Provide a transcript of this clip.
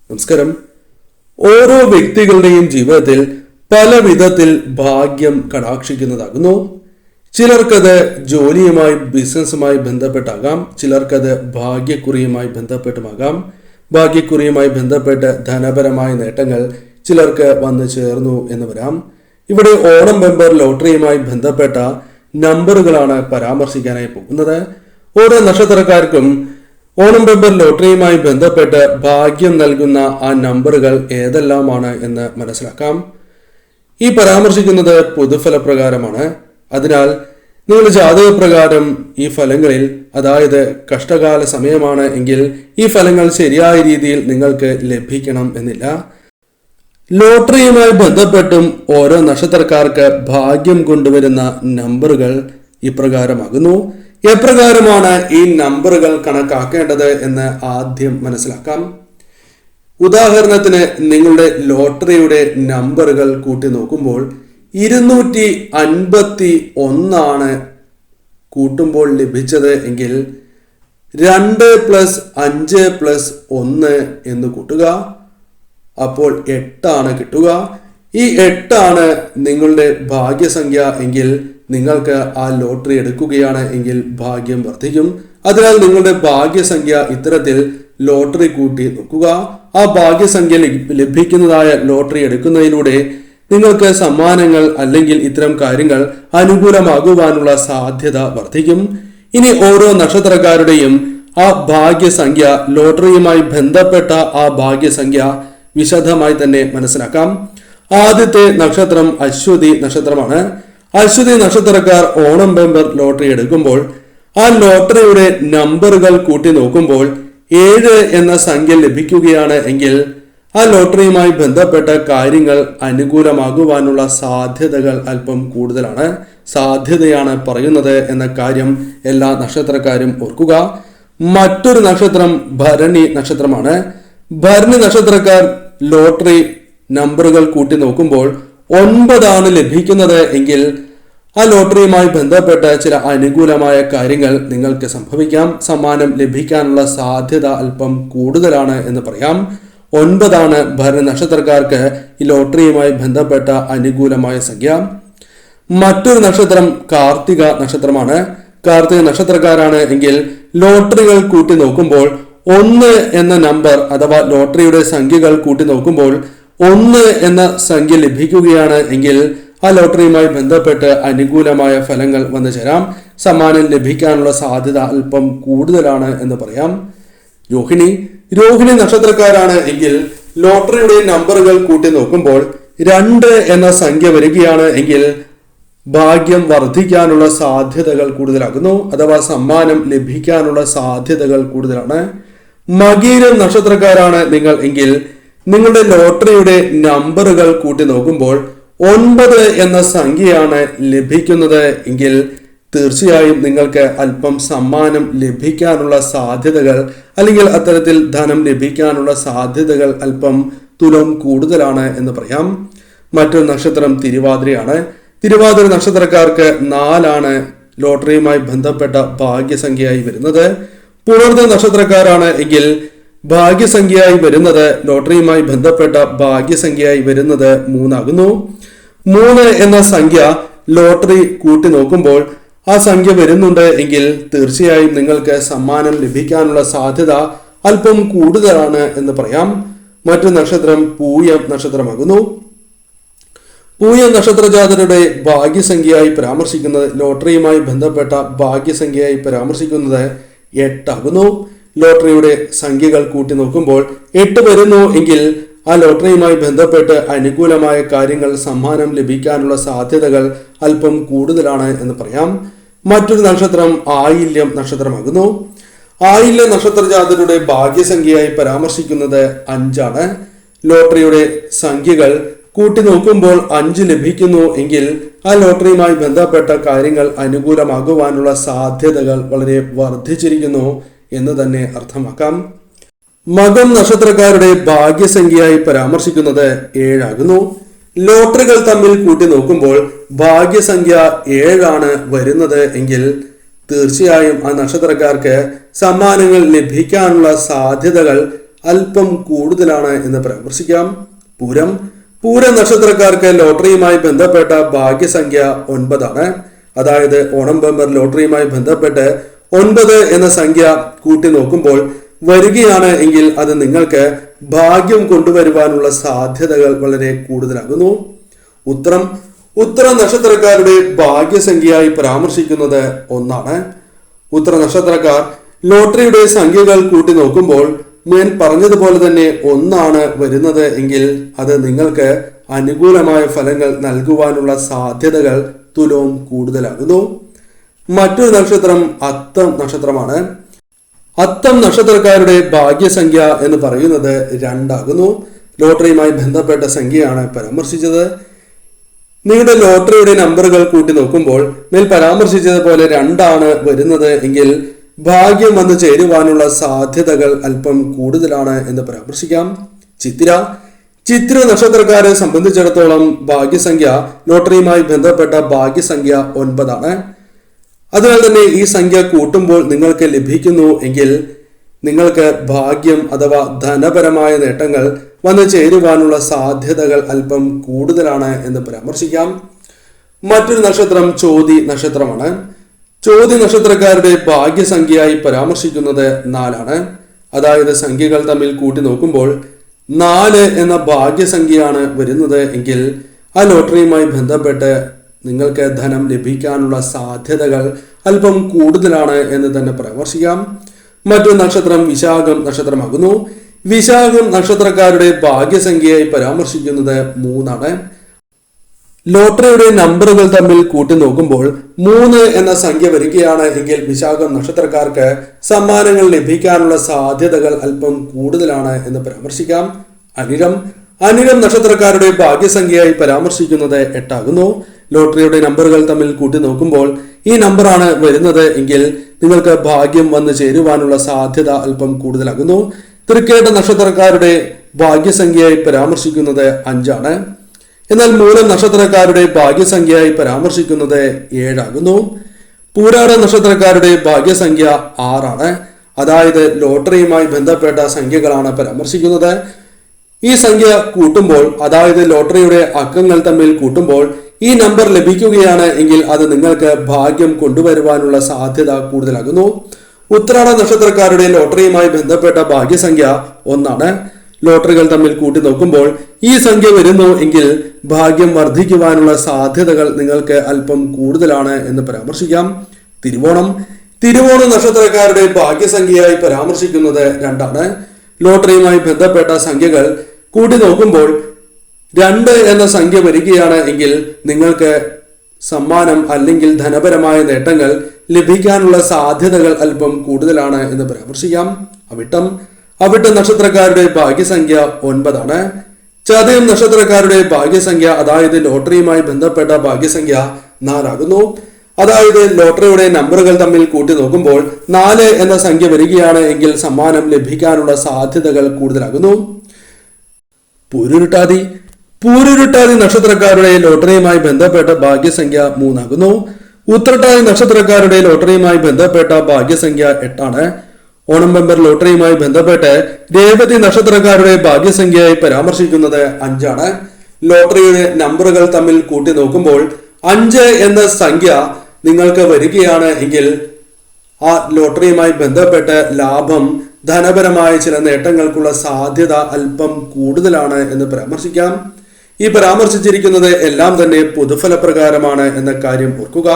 നമസ്കാരം. ഓരോ വ്യക്തികളുടെയും ജീവിതത്തിൽ പല വിധത്തിൽ ഭാഗ്യം കടാക്ഷിക്കുന്നതാകുന്നു. ചിലർക്കത് ജോലിയുമായി ബിസിനസ്സുമായി ബന്ധപ്പെട്ടാകാം, ചിലർക്കത് ഭാഗ്യക്കുറിയുമായി ബന്ധപ്പെട്ടുമാകാം. ഭാഗ്യക്കുറിയുമായി ബന്ധപ്പെട്ട് ധനപരമായ നേട്ടങ്ങൾ ചിലർക്ക് വന്നു ചേർന്നു എന്ന് വരാം. ഇവിടെ ഓണം ബമ്പർ ലോട്ടറിയുമായി ബന്ധപ്പെട്ട നമ്പറുകളാണ് പരാമർശിക്കാനായി പോകുന്നത്. ഓരോ നക്ഷത്രക്കാർക്കും ഓണം ബമ്പർ ലോട്ടറിയുമായി ബന്ധപ്പെട്ട് ഭാഗ്യം നൽകുന്ന ആ നമ്പറുകൾ ഏതെല്ലാമാണ് എന്ന് മനസ്സിലാക്കാം. ഈ പരാമർശിക്കുന്നത് പൊതുഫലപ്രകാരമാണ്. അതിനാൽ നിങ്ങളുടെ ജാതകപ്രകാരം ഈ ഫലങ്ങളിൽ, അതായത് കഷ്ടകാല സമയമാണ് എങ്കിൽ ഈ ഫലങ്ങൾ ശരിയായ രീതിയിൽ നിങ്ങൾക്ക് ലഭിക്കണം എന്നില്ല. ലോട്ടറിയുമായി ബന്ധപ്പെട്ടും ഓരോ നക്ഷത്രക്കാർക്ക് ഭാഗ്യം കൊണ്ടുവരുന്ന നമ്പറുകൾ ഇപ്രകാരമാകുന്നു. എപ്രകാരമാണ് ഈ നമ്പറുകൾ കണക്കാക്കേണ്ടത് എന്ന് ആദ്യം മനസ്സിലാക്കാം. ഉദാഹരണത്തിന്, നിങ്ങളുടെ ലോട്ടറിയുടെ നമ്പറുകൾ കൂട്ടി നോക്കുമ്പോൾ 251 കൂട്ടുമ്പോൾ ലഭിച്ചത് എങ്കിൽ 2 + 5 + 1 എന്ന് കൂട്ടുക. അപ്പോൾ 8 കിട്ടുക. ഈ 8 നിങ്ങളുടെ ഭാഗ്യസംഖ്യ എങ്കിൽ നിങ്ങൾക്ക് ആ ലോട്ടറി എടുക്കുകയാണ് എങ്കിൽ ഭാഗ്യം വർദ്ധിക്കും. അതിനാൽ നിങ്ങളുടെ ഭാഗ്യസംഖ്യ ഇത്തരത്തിൽ ലോട്ടറി കൂട്ടി നോക്കുക. ആ ഭാഗ്യസംഖ്യ ലഭിക്കുന്നതായ ലോട്ടറി എടുക്കുന്നതിലൂടെ നിങ്ങൾക്ക് സമ്മാനങ്ങൾ അല്ലെങ്കിൽ ഇത്തരം കാര്യങ്ങൾ അനുകൂലമാകുവാനുള്ള സാധ്യത വർദ്ധിക്കും. ഇനി ഓരോ നക്ഷത്രക്കാരുടെയും ആ ഭാഗ്യസംഖ്യ, ലോട്ടറിയുമായി ബന്ധപ്പെട്ട ആ ഭാഗ്യസംഖ്യ വിശദമായി തന്നെ മനസ്സിലാക്കാം. ആദ്യത്തെ നക്ഷത്രം അശ്വതി നക്ഷത്രമാണ്. അശ്വതി നക്ഷത്രക്കാർ ഓണം ബമ്പർ ലോട്ടറി എടുക്കുമ്പോൾ ആ ലോട്ടറിയുടെ നമ്പറുകൾ കൂട്ടി നോക്കുമ്പോൾ 7 എന്ന സംഖ്യ ലഭിക്കുകയാണ് എങ്കിൽ ആ ലോട്ടറിയുമായി ബന്ധപ്പെട്ട കാര്യങ്ങൾ അനുകൂലമാകുവാനുള്ള സാധ്യതകൾ അല്പം കൂടുതലാണ്. സാധ്യതയാണ് പറയുന്നത് എന്ന കാര്യം എല്ലാ നക്ഷത്രക്കാരും ഓർക്കുക. മറ്റൊരു നക്ഷത്രം ഭരണി നക്ഷത്രമാണ്. ഭരണി നക്ഷത്രക്കാർ ലോട്ടറി നമ്പറുകൾ കൂട്ടി നോക്കുമ്പോൾ 9 ലഭിക്കുന്നത് എങ്കിൽ ആ ലോട്ടറിയുമായി ബന്ധപ്പെട്ട ചില അനുകൂലമായ കാര്യങ്ങൾ നിങ്ങൾക്ക് സംഭവിക്കാം. സമ്മാനം ലഭിക്കാനുള്ള സാധ്യത അല്പം കൂടുതലാണ് എന്ന് പറയാം. 9 ഭരണി നക്ഷത്രക്കാർക്ക് ഈ ലോട്ടറിയുമായി ബന്ധപ്പെട്ട അനുകൂലമായ സംഖ്യ. മറ്റൊരു നക്ഷത്രം കാർത്തിക നക്ഷത്രമാണ്. കാർത്തിക നക്ഷത്രക്കാരാണ് എങ്കിൽ ലോട്ടറികൾ കൂട്ടി നോക്കുമ്പോൾ 1 എന്ന നമ്പർ അഥവാ ലോട്ടറിയുടെ സംഖ്യകൾ കൂട്ടി നോക്കുമ്പോൾ 1 എന്ന സംഖ്യ ലഭിക്കുകയാണ് എങ്കിൽ ആ ലോട്ടറിയുമായി ബന്ധപ്പെട്ട് അനുകൂലമായ ഫലങ്ങൾ വന്നു ചേരാം. സമ്മാനം ലഭിക്കാനുള്ള സാധ്യത അല്പം കൂടുതലാണ് എന്ന് പറയാം. രോഹിണി നക്ഷത്രക്കാരാണ് എങ്കിൽ ലോട്ടറിയുടെ നമ്പറുകൾ കൂട്ടി നോക്കുമ്പോൾ 2 എന്ന സംഖ്യ വരികയാണ് എങ്കിൽ ഭാഗ്യം വർദ്ധിക്കാനുള്ള സാധ്യതകൾ കൂടുതലാകുന്നു, അഥവാ സമ്മാനം ലഭിക്കാനുള്ള സാധ്യതകൾ കൂടുതലാണ്. മകീരം നക്ഷത്രക്കാരാണ് നിങ്ങൾ എങ്കിൽ നിങ്ങളുടെ ലോട്ടറിയുടെ നമ്പറുകൾ കൂട്ടി നോക്കുമ്പോൾ 9 എന്ന സംഖ്യയാണ് ലഭിക്കുന്നത് എങ്കിൽ തീർച്ചയായും നിങ്ങൾക്ക് അല്പം സമ്മാനം ലഭിക്കാനുള്ള സാധ്യതകൾ അല്ലെങ്കിൽ അത്തരത്തിൽ ധനം ലഭിക്കാനുള്ള സാധ്യതകൾ അല്പം തുലം കൂടുതലാണ് എന്ന് പറയാം. മറ്റൊരു നക്ഷത്രം തിരുവാതിരയാണ്. തിരുവാതിര നക്ഷത്രക്കാർക്ക് 4 ലോട്ടറിയുമായി ബന്ധപ്പെട്ട ഭാഗ്യസംഖ്യയായി വരുന്നത്. പുണർന്ന നക്ഷത്രക്കാരാണ് എങ്കിൽ ഭാഗ്യസംഖ്യയായി വരുന്നത്, ലോട്ടറിയുമായി ബന്ധപ്പെട്ട ഭാഗ്യസംഖ്യയായി വരുന്നത് 3 3 എന്ന സംഖ്യ ലോട്ടറി കൂട്ടി നോക്കുമ്പോൾ ആ സംഖ്യ വരുന്നുണ്ട് എങ്കിൽ തീർച്ചയായും നിങ്ങൾക്ക് സമ്മാനം ലഭിക്കാനുള്ള സാധ്യത അല്പം കൂടുതലാണ് എന്ന് പറയാം. മറ്റു നക്ഷത്രം പൂയം നക്ഷത്രമാകുന്നു. പൂയം നക്ഷത്രജാതരുടെ ഭാഗ്യസംഖ്യയായി പരാമർശിക്കുന്നത്, ലോട്ടറിയുമായി ബന്ധപ്പെട്ട ഭാഗ്യസംഖ്യയായി പരാമർശിക്കുന്നത് 8 ലോട്ടറിയുടെ സംഖ്യകൾ കൂട്ടി നോക്കുമ്പോൾ 8 വരുന്നു എങ്കിൽ ആ ലോട്ടറിയുമായി ബന്ധപ്പെട്ട് അനുകൂലമായ കാര്യങ്ങൾ, സമ്മാനം ലഭിക്കാനുള്ള സാധ്യതകൾ അല്പം കൂടുതലാണ് എന്ന് പറയാം. മറ്റൊരു നക്ഷത്രം ആയില്യം നക്ഷത്രമാകുന്നു. ആയില്യം നക്ഷത്രജാതരുടെ ഭാഗ്യസംഖ്യയായി പരാമർശിക്കുന്നത് 5 ലോട്ടറിയുടെ സംഖ്യകൾ കൂട്ടി നോക്കുമ്പോൾ 5 ലഭിക്കുന്നു എങ്കിൽ ആ ലോട്ടറിയുമായി ബന്ധപ്പെട്ട കാര്യങ്ങൾ അനുകൂലമാകുവാനുള്ള സാധ്യതകൾ വളരെ വർദ്ധിച്ചിരിക്കുന്നു എന്ന് തന്നെ അർത്ഥമാക്കാം. മകം നക്ഷത്രക്കാരുടെ ഭാഗ്യസംഖ്യയായി പരാമർശിക്കുന്നത് 7 ലോട്ടറികൾ തമ്മിൽ കൂട്ടി നോക്കുമ്പോൾ ഭാഗ്യസംഖ്യ 7 വരുന്നത് എങ്കിൽ തീർച്ചയായും ആ നക്ഷത്രക്കാർക്ക് സമ്മാനങ്ങൾ ലഭിക്കാനുള്ള സാധ്യതകൾ അല്പം കൂടുതലാണ് എന്ന് പരാമർശിക്കാം. പൂരം നക്ഷത്രക്കാർക്ക് ലോട്ടറിയുമായി ബന്ധപ്പെട്ട ഭാഗ്യസംഖ്യ 9 ആണ്. അതായത് ഓണം ബമ്പർ ലോട്ടറിയുമായി ബന്ധപ്പെട്ട് 9 എന്ന സംഖ്യ കൂട്ടി നോക്കുമ്പോൾ വരികയാണ് എങ്കിൽ അത് നിങ്ങൾക്ക് ഭാഗ്യം കൊണ്ടുവരുവാനുള്ള സാധ്യതകൾ വളരെ കൂടുതലാകുന്നു. ഉത്തര നക്ഷത്രക്കാരുടെ ഭാഗ്യസംഖ്യയായി പരാമർശിക്കുന്നത് 1 ആണ്. ഉത്തര നക്ഷത്രക്കാർ ലോട്ടറിയുടെ സംഖ്യകൾ കൂട്ടി നോക്കുമ്പോൾ ഞാൻ പറഞ്ഞതുപോലെ തന്നെ 1 ആണ് വരുന്നത് എങ്കിൽ അത് നിങ്ങൾക്ക് അനുകൂലമായ ഫലങ്ങൾ നൽകുവാനുള്ള സാധ്യതകൾ തുലോം കൂടുതലാകുന്നു. മറ്റൊരു നക്ഷത്രം അത്തം നക്ഷത്രമാണ്. അത്തം നക്ഷത്രക്കാരുടെ ഭാഗ്യസംഖ്യ എന്ന് പറയുന്നത് 2 ആകുന്നു. ലോട്ടറിയുമായി ബന്ധപ്പെട്ട സംഖ്യയാണ് പരാമർശിച്ചത്. നിങ്ങളുടെ ലോട്ടറിയുടെ നമ്പറുകൾ കൂട്ടി നോക്കുമ്പോൾ മേൽ പരാമർശിച്ചതുപോലെ 2 ആണ് വരുന്നത് എങ്കിൽ ഭാഗ്യം വന്നു ചേരുവാനുള്ള സാധ്യതകൾ അല്പം കൂടുതലാണ് എന്ന് പരാമർശിക്കാം. ചിത്തിര നക്ഷത്രക്കാരെ സംബന്ധിച്ചിടത്തോളം ഭാഗ്യസംഖ്യ ലോട്ടറിയുമായി ബന്ധപ്പെട്ട ഭാഗ്യസംഖ്യ 9 ആണ്. അതിനാൽ തന്നെ ഈ സംഖ്യ കൂട്ടുമ്പോൾ നിങ്ങൾക്ക് ലഭിക്കുന്നു എങ്കിൽ നിങ്ങൾക്ക് ഭാഗ്യം അഥവാ ധനപരമായ നേട്ടങ്ങൾ വന്നു ചേരുവാനുള്ള സാധ്യതകൾ അല്പം കൂടുതലാണ് എന്ന് പരാമർശിക്കാം. മറ്റൊരു നക്ഷത്രം ചോതി നക്ഷത്രമാണ്. ചോതി നക്ഷത്രക്കാരുടെ ഭാഗ്യസംഖ്യയായി പരാമർശിക്കുന്നത് 4 ആണ്. അതായത് സംഖ്യകൾ തമ്മിൽ കൂട്ടി നോക്കുമ്പോൾ 4 എന്ന ഭാഗ്യസംഖ്യയാണ് വരുന്നത് എങ്കിൽ ആ ലോട്ടറിയുമായി ബന്ധപ്പെട്ട് നിങ്ങൾക്ക് ധനം ലഭിക്കാനുള്ള സാധ്യതകൾ അല്പം കൂടുതലാണ് എന്ന് തന്നെ പരാമർശിക്കാം. മറ്റൊരു നക്ഷത്രം വിശാഖം നക്ഷത്രമാകുന്നു. വിശാഖം നക്ഷത്രക്കാരുടെ ഭാഗ്യസംഖ്യയായി പരാമർശിക്കുന്നത് 3 ആണ്. ലോട്ടറിയുടെ നമ്പറുകൾ തമ്മിൽ കൂട്ടി നോക്കുമ്പോൾ 3 എന്ന സംഖ്യ വരികയാണ് എങ്കിൽ വിശാഖം നക്ഷത്രക്കാർക്ക് സമ്മാനങ്ങൾ ലഭിക്കാനുള്ള സാധ്യതകൾ അല്പം കൂടുതലാണ് എന്ന് പരാമർശിക്കാം. അനിഴം നക്ഷത്രക്കാരുടെ ഭാഗ്യസംഖ്യയായി പരാമർശിക്കുന്നത് 8 ആകുന്നു. ലോട്ടറിയുടെ നമ്പറുകൾ തമ്മിൽ കൂട്ടി നോക്കുമ്പോൾ ഈ നമ്പറാണ് വരുന്നത് എങ്കിൽ നിങ്ങൾക്ക് ഭാഗ്യം വന്നു ചേരുവാനുള്ള സാധ്യത അല്പം കൂടുതലാകുന്നു. തൃക്കേട്ട നക്ഷത്രക്കാരുടെ ഭാഗ്യസംഖ്യയായി പരാമർശിക്കുന്നത് 5 ആണ്. എന്നാൽ മൂലം നക്ഷത്രക്കാരുടെ ഭാഗ്യസംഖ്യയായി പരാമർശിക്കുന്നത് 7 ആകുന്നു. പൂരാട നക്ഷത്രക്കാരുടെ ഭാഗ്യസംഖ്യ 6 ആണ്. അതായത് ലോട്ടറിയുമായി ബന്ധപ്പെട്ട സംഖ്യകളാണ് പരാമർശിക്കുന്നത്. ഈ സംഖ്യ കൂട്ടുമ്പോൾ അതായത് ലോട്ടറിയുടെ അക്കങ്ങൾ തമ്മിൽ കൂട്ടുമ്പോൾ ഈ നമ്പർ ലഭിക്കുകയാണ് എങ്കിൽ അത് നിങ്ങൾക്ക് ഭാഗ്യം കൊണ്ടുവരുവാനുള്ള സാധ്യത കൂടുതലാകുന്നു. ഉത്രാട നക്ഷത്രക്കാരുടെ ലോട്ടറിയുമായി ബന്ധപ്പെട്ട ഭാഗ്യസംഖ്യ 1 ആണ്. ലോട്ടറികൾ തമ്മിൽ കൂട്ടി നോക്കുമ്പോൾ ഈ സംഖ്യ വരുന്നു എങ്കിൽ ഭാഗ്യം വർദ്ധിക്കുവാനുള്ള സാധ്യതകൾ നിങ്ങൾക്ക് അല്പം കൂടുതലാണ് എന്ന് പരാമർശിക്കാം. തിരുവോണ നക്ഷത്രക്കാരുടെ ഭാഗ്യസംഖ്യയായി പരാമർശിക്കുന്നത് 2 ആണ്. ലോട്ടറിയുമായി ബന്ധപ്പെട്ട സംഖ്യകൾ കൂട്ടി നോക്കുമ്പോൾ 2 എന്ന സംഖ്യ വരികയാണ് എങ്കിൽ നിങ്ങൾക്ക് സമ്മാനം അല്ലെങ്കിൽ ധനപരമായ നേട്ടങ്ങൾ ലഭിക്കാനുള്ള സാധ്യതകൾ അല്പം കൂടുതലാണ് എന്ന് പരാമർശിക്കാം. അവിട്ടം നക്ഷത്രക്കാരുടെ ഭാഗ്യസംഖ്യ 9 ആണ്. ചതയം നക്ഷത്രക്കാരുടെ ഭാഗ്യസംഖ്യ അതായത് ലോട്ടറിയുമായി ബന്ധപ്പെട്ട ഭാഗ്യസംഖ്യ 4 ആകുന്നു. അതായത് ലോട്ടറിയുടെ നമ്പറുകൾ തമ്മിൽ കൂട്ടി നോക്കുമ്പോൾ 4 എന്ന സംഖ്യ വരികയാണ് എങ്കിൽ സമ്മാനം ലഭിക്കാനുള്ള സാധ്യതകൾ കൂടുതലാകുന്നു. പൂരുരുട്ടാതി നക്ഷത്രക്കാരുടെ ലോട്ടറിയുമായി ബന്ധപ്പെട്ട ഭാഗ്യസംഖ്യ 3 ആകുന്നു. ഉത്രട്ടാതി നക്ഷത്രക്കാരുടെ ലോട്ടറിയുമായി ബന്ധപ്പെട്ട ഭാഗ്യസംഖ്യ 8 ആണ്. ഓണം ബമ്പർ ലോട്ടറിയുമായി ബന്ധപ്പെട്ട് രേവതി നക്ഷത്രക്കാരുടെ ഭാഗ്യസംഖ്യയായി പരാമർശിക്കുന്നത് 5 ആണ്. ലോട്ടറിയുടെ നമ്പറുകൾ തമ്മിൽ കൂട്ടി നോക്കുമ്പോൾ 5 എന്ന സംഖ്യ നിങ്ങൾക്ക് വരികയാണ് എങ്കിൽ ആ ലോട്ടറിയുമായി ബന്ധപ്പെട്ട് ലാഭം ധനപരമായ ചില നേട്ടങ്ങൾക്കുള്ള സാധ്യത അല്പം കൂടുതലാണ് എന്ന് പരാമർശിക്കാം. ഈ പരാമർശിച്ചിരിക്കുന്നത് എല്ലാം തന്നെ പൊതുഫലപ്രകാരമാണ് എന്ന കാര്യം ഓർക്കുക.